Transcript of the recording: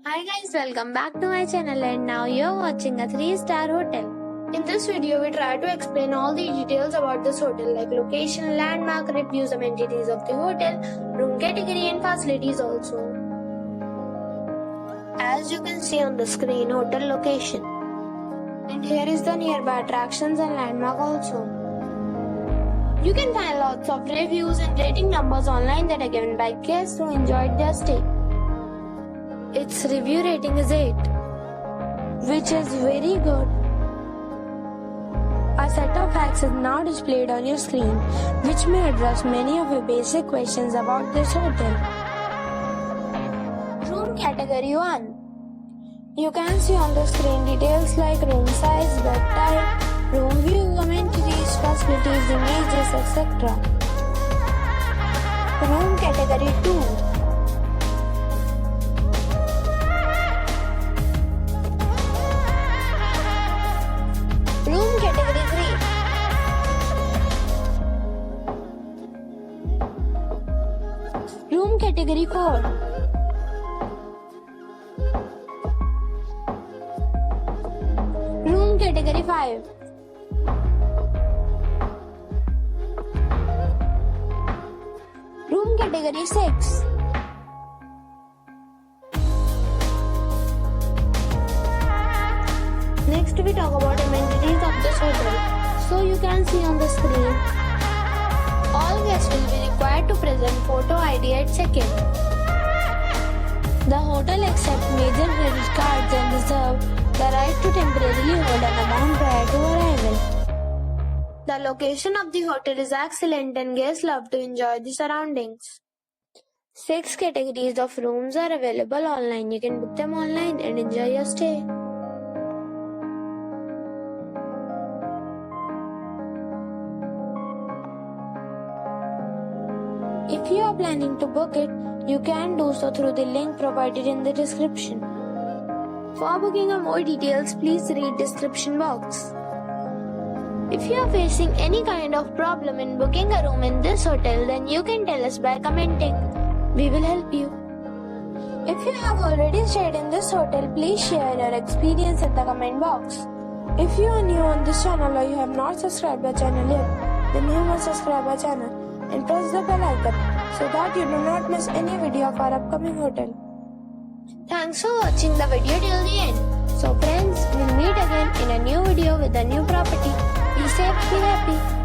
Hi guys, welcome back to my channel and now you're watching a 3-star hotel. In this video, we try to explain all the details about this hotel like location, landmark, reviews, amenities of the hotel, room category and facilities also. As you can see on the screen, hotel location. And here is the nearby attractions and landmark also. You can find lots of reviews and rating numbers online that are given by guests who enjoyed their stay. Its review rating is 8, which is very good. A set of facts is now displayed on your screen, which may address many of your basic questions about this hotel. Room category 1. You can see on the screen details like room size, bed type, room view, amenities, facilities, images, etc. Room category 2. Room category 3. Room category 4. Room category 5. Room category 6. Next we talk about amenities of this hotel. So you can see on the screen, all guests will be required to present photo ID at check-in. The hotel accepts major credit cards and reserve the right to temporarily hold an amount prior to arrival. The location of the hotel is excellent and guests love to enjoy the surroundings. 6 categories of rooms are available online. You can book them online and enjoy your stay. If you are planning to book it, you can do so through the link provided in the description. For booking or more details, please read description box. If you are facing any kind of problem in booking a room in this hotel, then you can tell us by commenting. We will help you. If you have already stayed in this hotel, please share your experience in the comment box. If you are new on this channel or you have not subscribed our channel yet, then you must subscribe our channel and press the bell icon so that you do not miss any video of our upcoming hotel. Thanks for watching the video till the end. So friends, we'll meet again in a new video with a new property. Be safe, be happy.